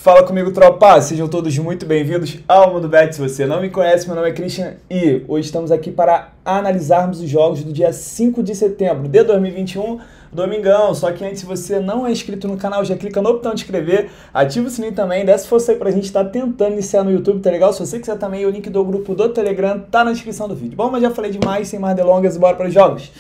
Fala comigo, tropa! Sejam todos muito bem-vindos ao Mundo Bet. Se você não me conhece, meu nome é Christian e hoje estamos aqui para analisarmos os jogos do dia 5 de setembro de 2021, domingão. Só que antes, se você não é inscrito no canal, já clica no botão de inscrever, ativa o sininho também, desce força aí pra gente estar tentando iniciar no YouTube, tá legal? Se você quiser também, o link do grupo do Telegram tá na descrição do vídeo. Bom, mas já falei demais, sem mais delongas, bora para os jogos!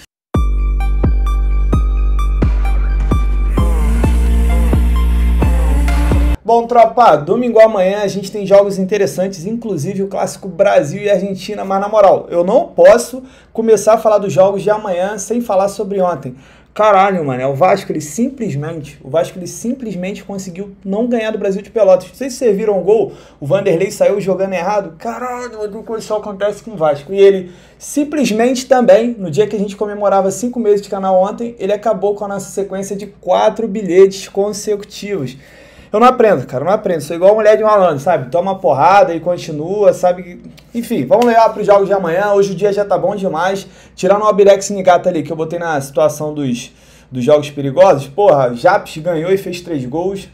Bom, tropa, domingo amanhã a gente tem jogos interessantes, inclusive o clássico Brasil e Argentina, mas na moral, eu não posso começar a falar dos jogos de amanhã sem falar sobre ontem. Caralho, mano, o Vasco ele simplesmente conseguiu não ganhar do Brasil de Pelotas. Não sei se vocês viram o gol, o Vanderlei saiu jogando errado. Caralho, o que isso acontece com o Vasco. E ele simplesmente também, no dia que a gente comemorava 5 meses de canal ontem, ele acabou com a nossa sequência de 4 bilhetes consecutivos. Eu não aprendo, cara, eu não aprendo. Sou igual a mulher de malandro, sabe? Toma uma porrada e continua, sabe? Enfim, vamos levar para os jogos de amanhã. Hoje o dia já tá bom demais. Tirando o Albirex Niigata ali, que eu botei na situação dos jogos perigosos. Porra, Japs ganhou e fez 3 gols.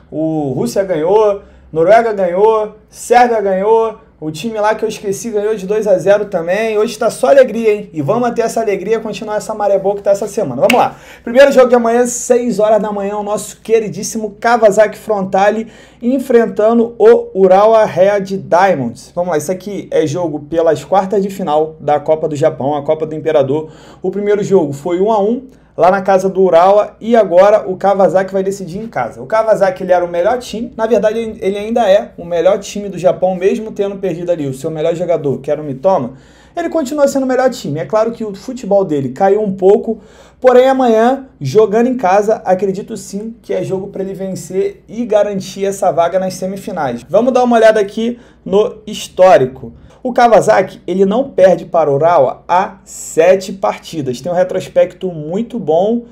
O Rússia ganhou. Noruega ganhou. Sérvia ganhou. O time lá que eu esqueci ganhou de 2-0 também. Hoje tá só alegria, hein? E vamos manter essa alegria, continuar essa maré boa que tá essa semana. Vamos lá. Primeiro jogo de amanhã, 6 horas da manhã, o nosso queridíssimo Kawasaki Frontale enfrentando o Urawa Red Diamonds. Vamos lá, isso aqui é jogo pelas quartas de final da Copa do Japão, a Copa do Imperador. O primeiro jogo foi 1-1. Lá na casa do Urawa, e agora o Kawasaki vai decidir em casa. O Kawasaki ele era o melhor time, na verdade ele ainda é o melhor time do Japão, mesmo tendo perdido ali o seu melhor jogador, que era o Mitoma, ele continua sendo o melhor time. É claro que o futebol dele caiu um pouco, porém amanhã, jogando em casa, acredito sim que é jogo para ele vencer e garantir essa vaga nas semifinais. Vamos dar uma olhada aqui no histórico. O Kawasaki, ele não perde para o Urawa há 7 partidas. Tem um retrospecto muito bom.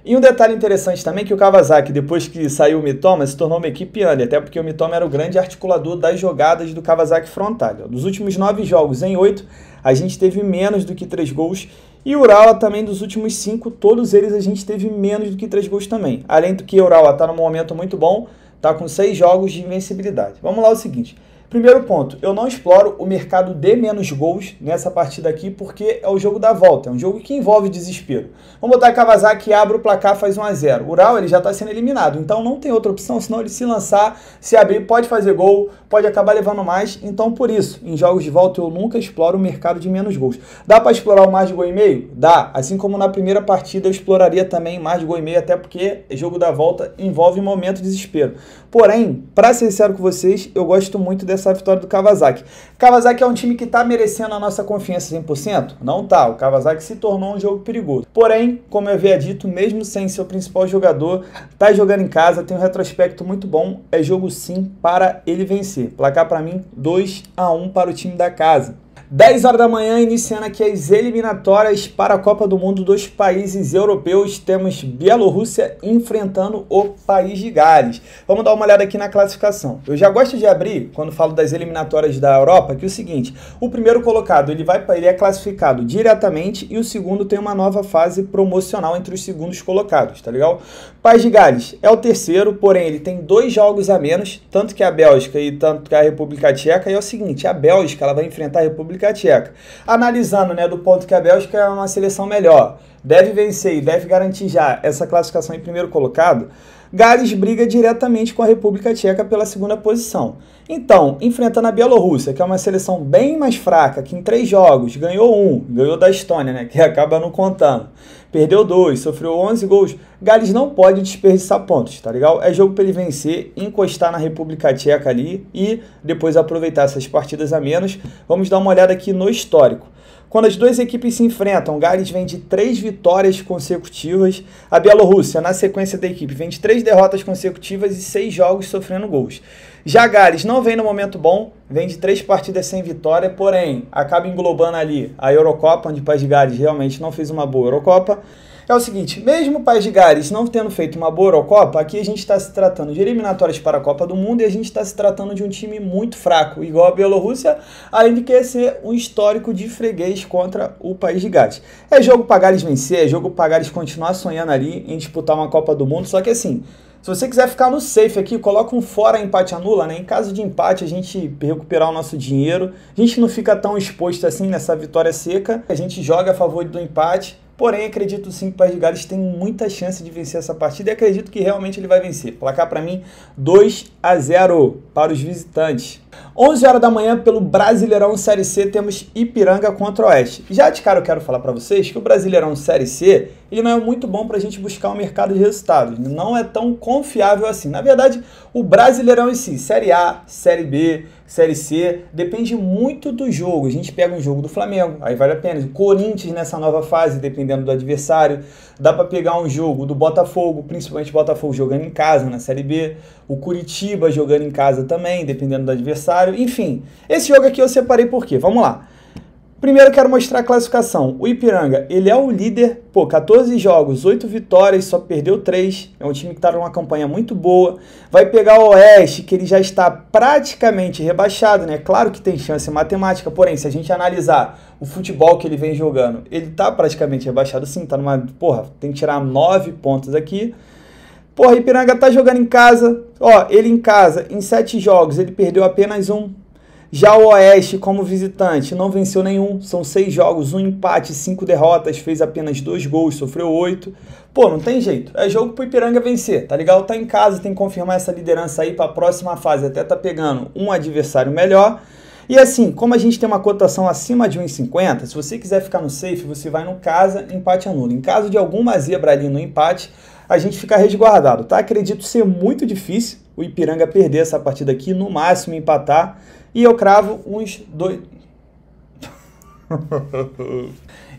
E um detalhe interessante também é que o Kawasaki, depois que saiu o Mitoma, se tornou uma equipe under, até porque o Mitoma era o grande articulador das jogadas do Kawasaki Frontale. Dos últimos 9 jogos, em 8, a gente teve menos do que 3 gols. E o Urawa também, dos últimos 5, todos eles a gente teve menos do que 3 gols também. Além do que o Urawa está num momento muito bom, está com 6 jogos de invencibilidade. Vamos lá o seguinte. Primeiro ponto, eu não exploro o mercado de menos gols nessa partida aqui porque é o jogo da volta, é um jogo que envolve desespero. Vamos botar Kawasaki, abre o placar, faz 1-0. O Urawa ele já está sendo eliminado, então não tem outra opção, senão ele se lançar, se abrir, pode fazer gol, pode acabar levando mais. Então por isso, em jogos de volta eu nunca exploro o mercado de menos gols. Dá para explorar o mais de gol e meio? Dá, assim como na primeira partida eu exploraria também mais de gol e meio, até porque jogo da volta envolve momento de desespero. Porém, para ser sincero com vocês, eu gosto muito dessa vitória do Kawasaki. Kawasaki é um time que está merecendo a nossa confiança 100%? Não tá. O Kawasaki se tornou um jogo perigoso. Porém, como eu havia dito, mesmo sem seu principal jogador, tá jogando em casa, tem um retrospecto muito bom, é jogo sim para ele vencer. Placar para mim 2-1 para o time da casa. 10 horas da manhã, iniciando aqui as eliminatórias para a Copa do Mundo dos países europeus. Temos Bielorrússia enfrentando o País de Gales. Vamos dar uma olhada aqui na classificação. Eu já gosto de abrir, quando falo das eliminatórias da Europa, que é o seguinte. O primeiro colocado, ele é classificado diretamente e o segundo tem uma nova fase promocional entre os segundos colocados, tá legal? País de Gales é o terceiro, porém ele tem 2 jogos a menos, tanto que a Bélgica e tanto que a República Tcheca. E é o seguinte, a Bélgica ela vai enfrentar a República Tcheca. Analisando, né, do ponto que a Bélgica é uma seleção melhor, deve vencer e deve garantir já essa classificação em primeiro colocado, Gales briga diretamente com a República Tcheca pela segunda posição. Então, enfrentando a Bielorrússia, que é uma seleção bem mais fraca, que em 3 jogos ganhou 1, ganhou da Estônia, né, que acaba não contando, perdeu 2, sofreu 11 gols, Gales não pode desperdiçar pontos, tá legal? É jogo para ele vencer, encostar na República Tcheca ali e depois aproveitar essas partidas a menos. Vamos dar uma olhada aqui no histórico. Quando as duas equipes se enfrentam, Gales vem de 3 vitórias consecutivas. A Bielorrússia, na sequência da equipe, vem de 3 derrotas consecutivas e 6 jogos sofrendo gols. Já Gales não vem no momento bom, vem de 3 partidas sem vitória, porém acaba englobando ali a Eurocopa, onde o País de Gales realmente não fez uma boa Eurocopa. É o seguinte, mesmo o País de Gales não tendo feito uma boa Eurocopa, aqui a gente está se tratando de eliminatórias para a Copa do Mundo e a gente está se tratando de um time muito fraco, igual a Bielorrússia, além de que ser um histórico de freguês contra o País de Gales. É jogo para Gales vencer, é jogo para Gales continuar sonhando ali em disputar uma Copa do Mundo, só que assim, Se você quiser ficar no safe aqui, coloca um fora empate anula, né? Em caso de empate, a gente recuperar o nosso dinheiro. A gente não fica tão exposto assim nessa vitória seca. A gente joga a favor do empate. Porém, acredito sim que o País de Gales tem muita chance de vencer essa partida e acredito que realmente ele vai vencer. Placar para mim 2-0 para os visitantes. 11 horas da manhã pelo Brasileirão Série C temos Ipiranga contra o Oeste. Já de cara eu quero falar para vocês que o Brasileirão Série C ele não é muito bom para a gente buscar um mercado de resultados. Não é tão confiável assim. Na verdade, o Brasileirão em si, Série A, Série B, Série C, depende muito do jogo. A gente pega um jogo do Flamengo, aí vale a pena. O Corinthians nessa nova fase, dependendo do adversário. Dá para pegar um jogo do Botafogo, principalmente o Botafogo jogando em casa na Série B. O Curitiba jogando em casa também, dependendo do adversário. Enfim, esse jogo aqui eu separei por quê? Vamos lá. Primeiro eu quero mostrar a classificação. O Ipiranga, ele é o líder, 14 jogos, 8 vitórias, só perdeu 3. É um time que está numa campanha muito boa. Vai pegar o Oeste, que ele já está praticamente rebaixado, né? Claro que tem chance matemática, porém, se a gente analisar o futebol que ele vem jogando, ele está praticamente rebaixado sim, tá numa... tem que tirar 9 pontos aqui. Ipiranga tá jogando em casa. Ele em casa, em 7 jogos, ele perdeu apenas 1. Já o Oeste, como visitante, não venceu nenhum. São 6 jogos, 1 empate, 5 derrotas, fez apenas 2 gols, sofreu 8. Não tem jeito. É jogo pro Ipiranga vencer, tá legal? Tá em casa, tem que confirmar essa liderança aí pra próxima fase. Até tá pegando um adversário melhor. E assim, como a gente tem uma cotação acima de 1,50, se você quiser ficar no safe, você vai no casa, empate anula. Em caso de alguma zebra ali no empate, a gente fica resguardado, tá? Acredito ser muito difícil o Ipiranga perder essa partida aqui, no máximo empatar. E eu cravo uns 2...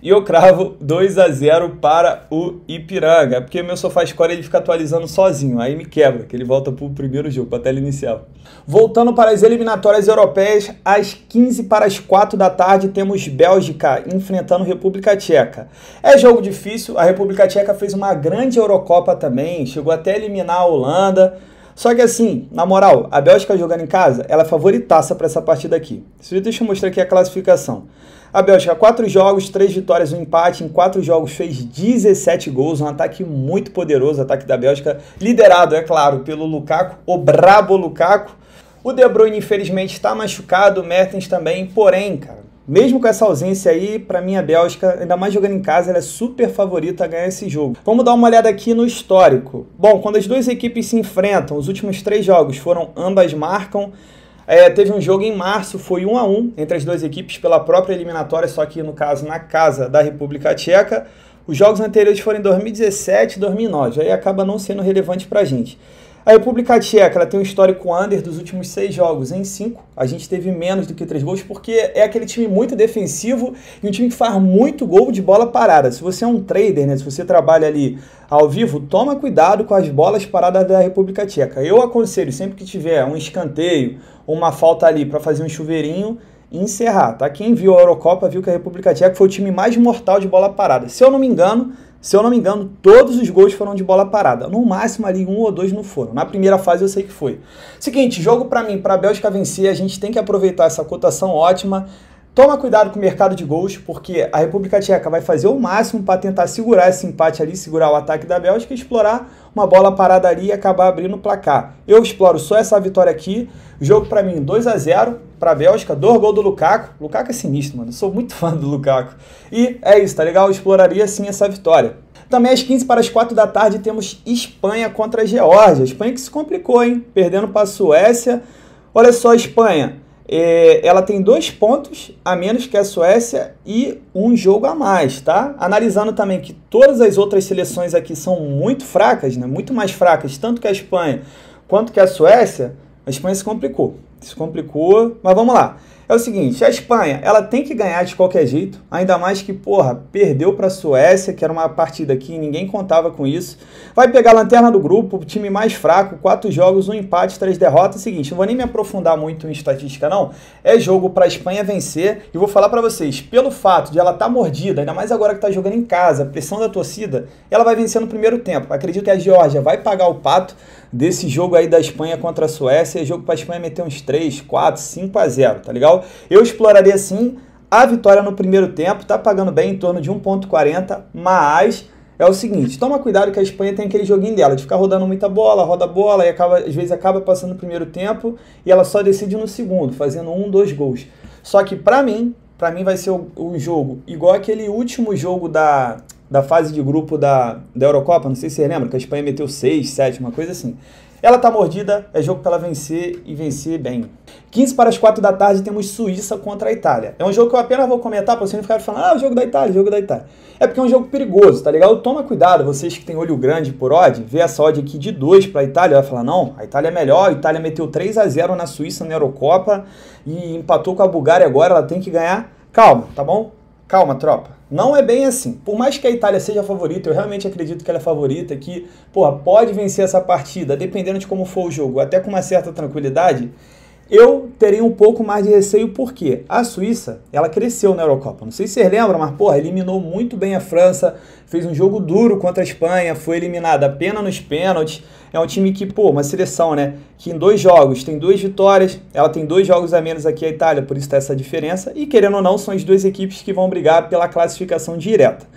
E eu cravo 2-0 para o Ipiranga, porque meu SofaScore ele fica atualizando sozinho, aí me quebra, que ele volta para o primeiro jogo, para a tela inicial. Voltando para as eliminatórias europeias, às 15:45 da tarde temos Bélgica enfrentando República Tcheca. É jogo difícil, a República Tcheca fez uma grande Eurocopa também, chegou até a eliminar a Holanda. Só que assim, na moral, a Bélgica jogando em casa, ela é favoritaça para essa partida aqui. Deixa eu mostrar aqui a classificação. A Bélgica, 4 jogos, 3 vitórias, 1 empate. Em 4 jogos fez 17 gols, um ataque muito poderoso, ataque da Bélgica, liderado, é claro, pelo Lukaku, o brabo Lukaku. O De Bruyne, infelizmente, está machucado, o Mertens também, porém, cara, mesmo com essa ausência aí, para mim a Bélgica, ainda mais jogando em casa, ela é super favorita a ganhar esse jogo. Vamos dar uma olhada aqui no histórico. Bom, quando as duas equipes se enfrentam, os últimos 3 jogos ambas marcam. Teve um jogo em março, foi 1-1 entre as duas equipes pela própria eliminatória, só que no caso na casa da República Tcheca. Os jogos anteriores foram em 2017 e 2009, aí acaba não sendo relevante pra gente. A República Tcheca ela tem um histórico under dos últimos 6 jogos. Em 5, a gente teve menos do que 3 gols, porque é aquele time muito defensivo e um time que faz muito gol de bola parada. Se você é um trader, né, se você trabalha ali ao vivo, toma cuidado com as bolas paradas da República Tcheca. Eu aconselho, sempre que tiver um escanteio, uma falta ali para fazer um chuveirinho, encerrar, tá? Quem viu a Eurocopa viu que a República Tcheca foi o time mais mortal de bola parada. Se eu não me engano, todos os gols foram de bola parada. No máximo ali 1 ou 2 não foram. Na primeira fase eu sei que foi. Seguinte, jogo para mim, para a Bélgica vencer, a gente tem que aproveitar essa cotação ótima. Toma cuidado com o mercado de gols, porque a República Tcheca vai fazer o máximo para tentar segurar esse empate ali, segurar o ataque da Bélgica e explorar uma bola parada ali e acabar abrindo o placar. Eu exploro só essa vitória aqui. Jogo para mim 2-0 para a Bélgica, 2 gols do Lukaku. Lukaku é sinistro, mano. Eu sou muito fã do Lukaku. E é isso, tá legal? Eu exploraria sim essa vitória. Também às 15:45 da tarde temos Espanha contra a Geórgia. A Espanha que se complicou, hein? Perdendo para a Suécia. Olha só a Espanha. Ela tem 2 pontos a menos que a Suécia e um jogo a mais, tá? Analisando também que todas as outras seleções aqui são muito fracas, né? Muito mais fracas, tanto que a Espanha quanto que a Suécia se complicou. Se complicou, mas vamos lá. É o seguinte, a Espanha, ela tem que ganhar de qualquer jeito, ainda mais que, perdeu para a Suécia, que era uma partida que ninguém contava com isso. Vai pegar a lanterna do grupo, o time mais fraco, 4 jogos, 1 empate, 3 derrotas. Seguinte, não vou nem me aprofundar muito em estatística não, é jogo para a Espanha vencer. E vou falar para vocês, pelo fato de ela estar mordida, ainda mais agora que está jogando em casa, pressão da torcida, ela vai vencer no primeiro tempo. Acredito que a Geórgia vai pagar o pato desse jogo aí da Espanha contra a Suécia, é jogo para a Espanha meter uns 3, 4, 5-0, tá legal? Eu exploraria sim a vitória no primeiro tempo, tá pagando bem em torno de 1,40, mas é o seguinte, toma cuidado que a Espanha tem aquele joguinho dela, de ficar rodando muita bola, roda a bola, e às vezes acaba passando no primeiro tempo, e ela só decide no segundo, fazendo 1, 2 gols. Só que pra mim vai ser um jogo igual aquele último jogo da fase de grupo da Eurocopa, não sei se você lembra, que a Espanha meteu 6, 7, uma coisa assim. Ela tá mordida, é jogo para ela vencer e vencer bem. 15 para as 4 da tarde temos Suíça contra a Itália. É um jogo que eu apenas vou comentar para vocês não ficarem falando, o jogo da Itália, jogo da Itália. É porque é um jogo perigoso, tá ligado? Toma cuidado, vocês que tem olho grande por odd, vê essa odd aqui de 2 para a Itália, vai falar, não, a Itália é melhor, a Itália meteu 3-0 na Suíça na Eurocopa e empatou com a Bulgária agora, ela tem que ganhar. Calma, tá bom? Calma, tropa. Não é bem assim. Por mais que a Itália seja a favorita, eu realmente acredito que ela é favorita, que, porra, pode vencer essa partida, dependendo de como for o jogo, até com uma certa tranquilidade, eu teria um pouco mais de receio, porque a Suíça, ela cresceu na Eurocopa. Não sei se vocês lembram, mas, porra, eliminou muito bem a França, fez um jogo duro contra a Espanha, foi eliminada apenas nos pênaltis. É um time que, pô, uma seleção, né, que em 2 jogos tem 2 vitórias, ela tem 2 jogos a menos aqui a Itália, por isso tá essa diferença, e querendo ou não, são as 2 equipes que vão brigar pela classificação direta.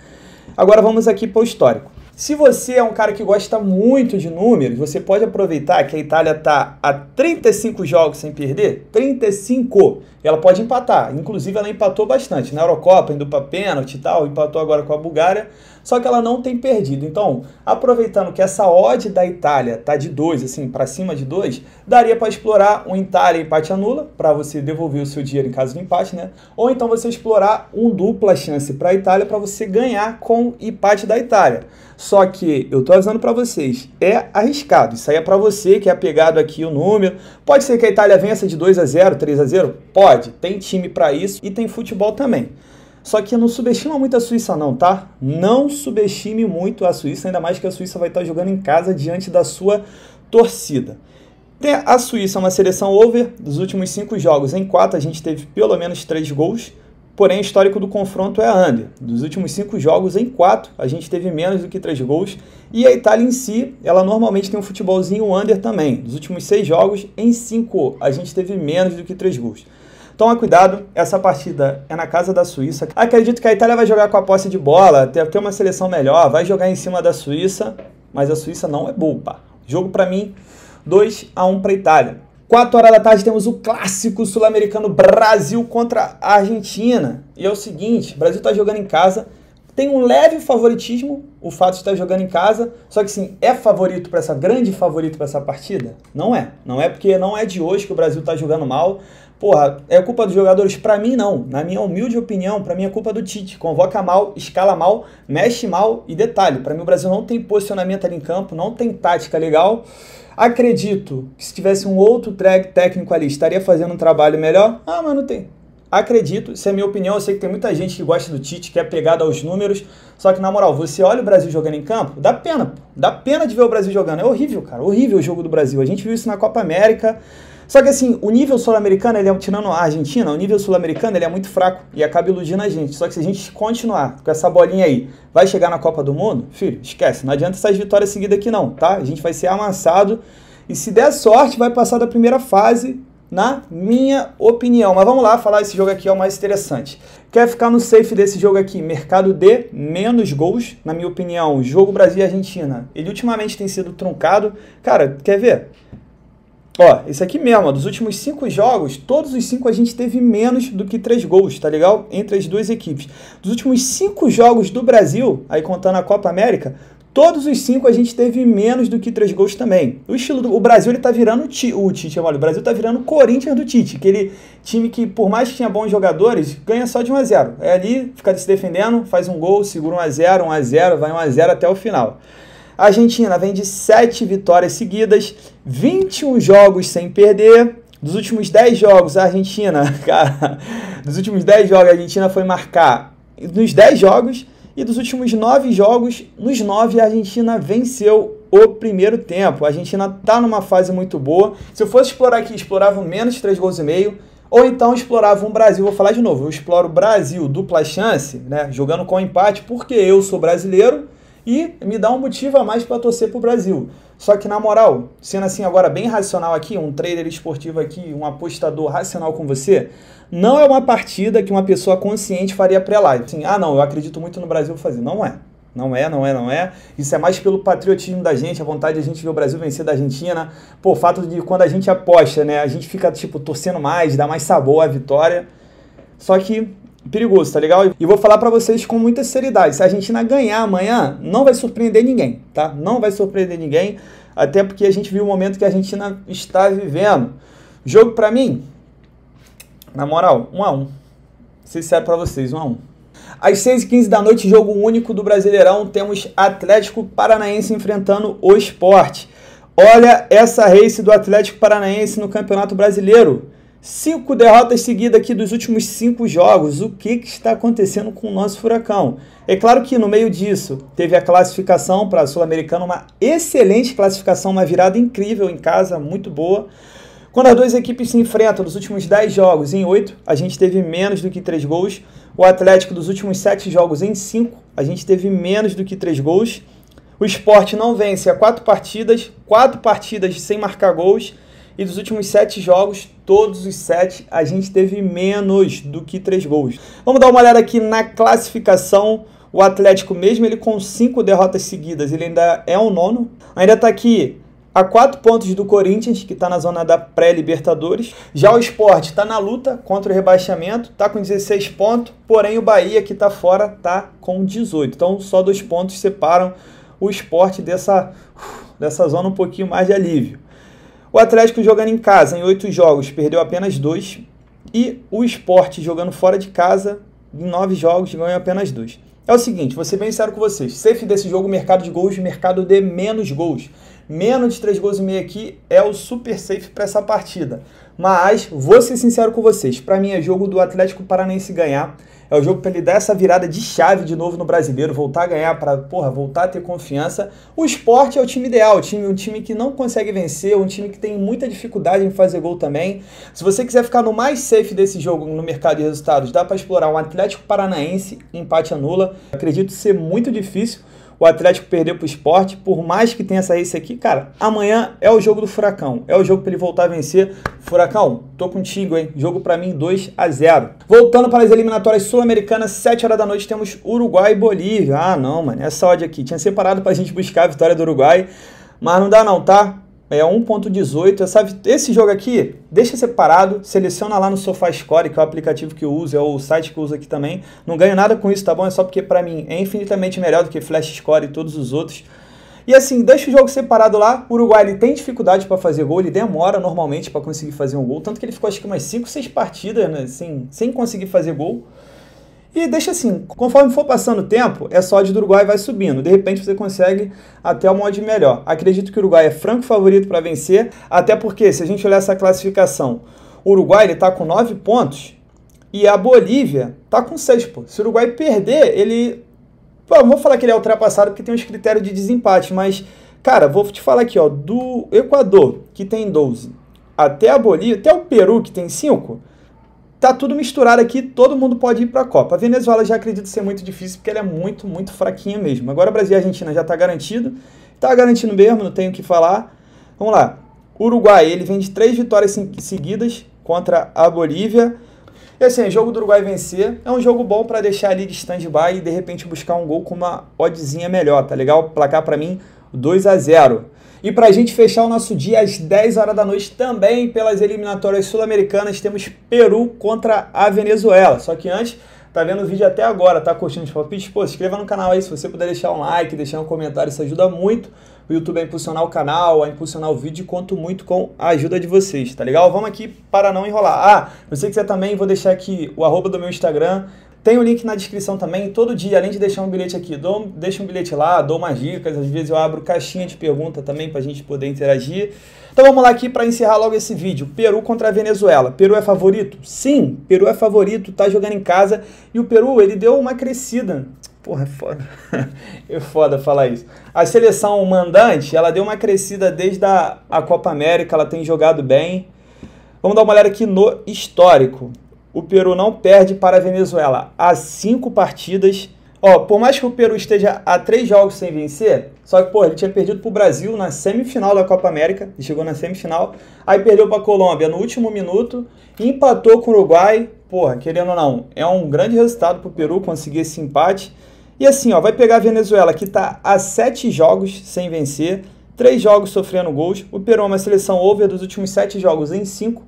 Agora vamos aqui para o histórico. Se você é um cara que gosta muito de números, você pode aproveitar que a Itália está há 35 jogos sem perder, 35, ela pode empatar, inclusive ela empatou bastante, na Eurocopa, indo para pênalti e tal, empatou agora com a Bulgária, só que ela não tem perdido. Então, aproveitando que essa odd da Itália tá de 2, assim, para cima de 2, daria para explorar um Itália empate anula, para você devolver o seu dinheiro em caso de empate, né? Ou então você explorar um dupla chance para a Itália para você ganhar com empate da Itália. Só que eu tô avisando para vocês, é arriscado. Isso aí é para você que é apegado aqui o número. Pode ser que a Itália vença de 2-0, 3-0? Pode. Tem time para isso e tem futebol também. Só que não subestima muito a Suíça não, tá? Não subestime muito a Suíça, ainda mais que a Suíça vai estar jogando em casa diante da sua torcida. A Suíça é uma seleção over, dos últimos 5 jogos, em 4 a gente teve pelo menos 3 gols. Porém, o histórico do confronto é under. Dos últimos 5 jogos, em 4, a gente teve menos do que 3 gols. E a Itália em si, ela normalmente tem um futebolzinho under também. Dos últimos 6 jogos, em 5, a gente teve menos do que 3 gols. Toma cuidado, essa partida é na casa da Suíça. Acredito que a Itália vai jogar com a posse de bola, ter uma seleção melhor, vai jogar em cima da Suíça, mas a Suíça não é boba. Jogo para mim, 2-1 para a Itália. 4 horas da tarde temos o clássico sul-americano Brasil contra a Argentina. E é o seguinte, o Brasil está jogando em casa, tem um leve favoritismo, o fato de estar jogando em casa, só que sim, é favorito para essa, grande favorito para essa partida? Não é. Não é porque não é de hoje que o Brasil está jogando mal. Porra, é culpa dos jogadores? Para mim não. Na minha humilde opinião, para mim é culpa do Tite. Convoca mal, escala mal, mexe mal e detalhe, para mim o Brasil não tem posicionamento ali em campo, não tem tática legal. Acredito que se tivesse um outro técnico ali, estaria fazendo um trabalho melhor? Ah, mas não tem. Acredito, isso é a minha opinião, eu sei que tem muita gente que gosta do Tite, que é pegada aos números, só que na moral, você olha o Brasil jogando em campo, dá pena, pô. Dá pena de ver o Brasil jogando, é horrível, cara, horrível o jogo do Brasil, a gente viu isso na Copa América, só que assim, o nível sul-americano, ele é, tirando a Argentina, o nível sul-americano ele é muito fraco e acaba iludindo a gente, só que se a gente continuar com essa bolinha aí, vai chegar na Copa do Mundo? Filho, esquece, não adianta essas vitórias seguidas aqui não, tá? A gente vai ser amassado e se der sorte vai passar da primeira fase, na minha opinião. Mas vamos lá, falar esse jogo aqui é o mais interessante. Quer ficar no safe desse jogo aqui? Mercado de menos gols, na minha opinião. Jogo Brasil e Argentina, ele ultimamente tem sido truncado. Cara, quer ver? Ó, esse aqui mesmo, ó, dos últimos 5 jogos, todos os 5 a gente teve menos do que 3 gols, tá legal? Entre as duas equipes. Dos últimos 5 jogos do Brasil, aí contando a Copa América, todos os 5 a gente teve menos do que 3 gols também. O estilo do Brasil, ele tá virando o Tite, olha, o Brasil tá virando o Corinthians do Tite, aquele time que, por mais que tinha bons jogadores, ganha só de 1-0. É ali, fica se defendendo, faz um gol, segura 1-0, 1-0, vai 1-0 até o final. A Argentina vem de 7 vitórias seguidas, 21 jogos sem perder. Dos últimos 10 jogos, a Argentina, cara, dos últimos 10 jogos, a Argentina foi marcar nos 10 jogos, e dos últimos 9 jogos, nos 9 a Argentina venceu o primeiro tempo. A Argentina tá numa fase muito boa. Se eu fosse explorar aqui, explorava menos de 3 gols e meio, ou então explorava um Brasil, vou falar de novo, eu exploro o Brasil dupla chance, né, jogando com empate, porque eu sou brasileiro, e me dá um motivo a mais para torcer pro Brasil. Só que na moral, sendo assim agora bem racional aqui, um trader esportivo aqui, um apostador racional com você, não é uma partida que uma pessoa consciente faria pré-live. Assim, ah não, eu acredito muito no Brasil fazer. Não é. Não é, não é, não é. Isso é mais pelo patriotismo da gente, a vontade de a gente ver o Brasil vencer da Argentina. Pô, o fato de quando a gente aposta, né, a gente fica, tipo, torcendo mais, dá mais sabor à vitória. Só que perigoso, tá legal? E vou falar pra vocês com muita seriedade, se a Argentina ganhar amanhã, não vai surpreender ninguém, tá? Não vai surpreender ninguém, até porque a gente viu o momento que a Argentina está vivendo. Jogo pra mim, na moral, 1-1. Sincero pra vocês, 1-1. Às 6h15 da noite, jogo único do Brasileirão, temos Atlético Paranaense enfrentando o Sport. Olha essa race do Atlético Paranaense no Campeonato Brasileiro. 5 derrotas seguidas aqui dos últimos 5 jogos. O que está acontecendo com o nosso Furacão? É claro que no meio disso teve a classificação para a Sul-Americana, uma excelente classificação, uma virada incrível em casa, muito boa. Quando as duas equipes se enfrentam nos últimos 10 jogos, em 8, a gente teve menos do que 3 gols. O Atlético, dos últimos 7 jogos, em 5, a gente teve menos do que 3 gols. O Sport não vence há 4 partidas sem marcar gols. E dos últimos 7 jogos, todos os 7, a gente teve menos do que 3 gols. Vamos dar uma olhada aqui na classificação. O Atlético, mesmo ele com 5 derrotas seguidas, ele ainda é o 9º. Ainda está aqui a 4 pontos do Corinthians, que está na zona da pré-Libertadores. Já o Sport está na luta contra o rebaixamento, está com 16 pontos. Porém, o Bahia, que está fora, está com 18. Então, só 2 pontos separam o Sport dessa zona um pouquinho mais de alívio. O Atlético jogando em casa em 8 jogos, perdeu apenas 2. E o Sport jogando fora de casa, em 9 jogos, ganhou apenas 2. É o seguinte, vou ser bem sincero com vocês. Safe desse jogo, mercado de gols, mercado de menos gols. Menos de 3 gols e meio aqui é o super safe para essa partida. Mas, vou ser sincero com vocês, para mim é jogo do Atlético Paranaense ganhar. É o jogo para ele dar essa virada de chave de novo no Brasileiro, voltar a ganhar, para voltar a ter confiança. O Sport é o time ideal, um time que não consegue vencer, um time que tem muita dificuldade em fazer gol também. Se você quiser ficar no mais safe desse jogo no mercado de resultados, dá para explorar um Atlético Paranaense, empate anula. Acredito ser muito difícil o Atlético perdeu para o Sport, por mais que tenha essa race aqui, cara, amanhã é o jogo do Furacão, é o jogo para ele voltar a vencer. Furacão, tô contigo, hein? Jogo para mim 2-0. Voltando para as eliminatórias sul-americanas, 7 horas da noite temos Uruguai e Bolívia. Ah, não, mano, essa odd aqui, tinha separado pra gente buscar a vitória do Uruguai, mas não dá não, tá? É 1.18, esse jogo aqui, deixa separado, seleciona lá no SofaScore, que é o aplicativo que eu uso, é o site que eu uso aqui também. Não ganho nada com isso, tá bom? É só porque pra mim é infinitamente melhor do que FlashScore e todos os outros. E assim, deixa o jogo separado lá. O Uruguai ele tem dificuldade para fazer gol, ele demora normalmente para conseguir fazer um gol, tanto que ele ficou acho que umas 5, 6 partidas, né, assim, sem conseguir fazer gol. E deixa assim, conforme for passando o tempo, essa odd do Uruguai vai subindo. De repente você consegue até uma odd melhor. Acredito que o Uruguai é franco favorito para vencer, até porque se a gente olhar essa classificação, o Uruguai está com 9 pontos e a Bolívia está com 6. Pô. Se o Uruguai perder, ele... Pô, não vou falar que ele é ultrapassado porque tem uns critérios de desempate, mas, cara, vou te falar aqui, ó, do Equador, que tem 12, até a Bolívia, até o Peru, que tem 5... Tá tudo misturado aqui, todo mundo pode ir para a Copa. A Venezuela já acredito ser muito difícil, porque ela é muito, muito fraquinha mesmo. Agora Brasil e Argentina já tá garantido. Tá garantido mesmo, não tenho o que falar. Vamos lá. Uruguai, ele vem de 3 vitórias seguidas contra a Bolívia. E assim, o jogo do Uruguai vencer é um jogo bom para deixar ali de stand-by e de repente buscar um gol com uma oddzinha melhor, tá legal? Placar para mim, 2-0. E para a gente fechar o nosso dia às 10 horas da noite, também pelas eliminatórias sul-americanas, temos Peru contra a Venezuela. Só que antes, tá vendo o vídeo até agora, tá curtindo os palpites? Pô, se inscreva no canal aí, se você puder deixar um like, deixar um comentário, isso ajuda muito o YouTube a impulsionar o canal, a impulsionar o vídeo, e conto muito com a ajuda de vocês, tá legal? Vamos aqui para não enrolar. Ah, se você quiser também, vou deixar aqui o @ do meu Instagram. Tem o link na descrição também, todo dia, além de deixar um bilhete aqui, deixa um bilhete lá, dou umas dicas, às vezes eu abro caixinha de pergunta também pra gente poder interagir. Então vamos lá aqui para encerrar logo esse vídeo. Peru contra a Venezuela. Peru é favorito? Sim, Peru é favorito, tá jogando em casa e o Peru, ele deu uma crescida. Porra, é foda. É foda falar isso. A seleção mandante, ela deu uma crescida desde a Copa América, ela tem jogado bem. Vamos dar uma olhada aqui no histórico. O Peru não perde para a Venezuela há 5 partidas. Ó, por mais que o Peru esteja há 3 jogos sem vencer, só que, pô, ele tinha perdido para o Brasil na semifinal da Copa América, ele chegou na semifinal, aí perdeu para a Colômbia no último minuto, empatou com o Uruguai, porra, querendo ou não, é um grande resultado para o Peru conseguir esse empate, E assim, ó, vai pegar a Venezuela, que está a 7 jogos sem vencer, 3 jogos sofrendo gols. O Peru é uma seleção over dos últimos 7 jogos em 5.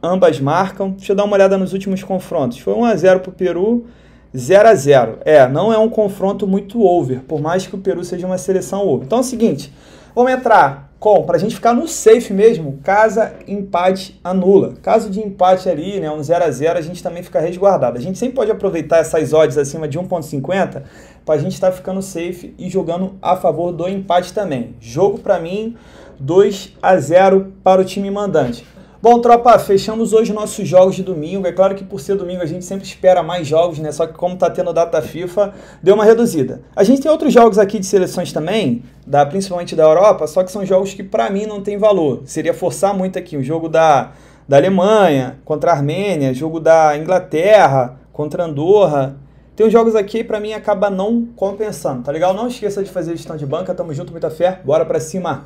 Ambas marcam. Deixa eu dar uma olhada nos últimos confrontos. Foi 1-0 para o Peru, 0-0. Não é um confronto muito over, por mais que o Peru seja uma seleção over. Então é o seguinte, vamos entrar para a gente ficar no safe mesmo, caso empate anula. Caso de empate ali, né, um 0-0, a gente também fica resguardado. A gente sempre pode aproveitar essas odds acima de 1,50 para a gente estar ficando safe e jogando a favor do empate também. Jogo para mim, 2-0 para o time mandante. Bom, tropa, fechamos hoje nossos jogos de domingo. É claro que por ser domingo a gente sempre espera mais jogos, né? Só que como tá tendo data FIFA, deu uma reduzida. A gente tem outros jogos aqui de seleções também, principalmente da Europa, só que são jogos que pra mim não tem valor. Seria forçar muito aqui. O jogo da Alemanha contra a Armênia, jogo da Inglaterra contra a Andorra. Tem uns jogos aqui pra mim acaba não compensando, tá legal? Não esqueça de fazer gestão de banca. Tamo junto, muita fé. Bora pra cima!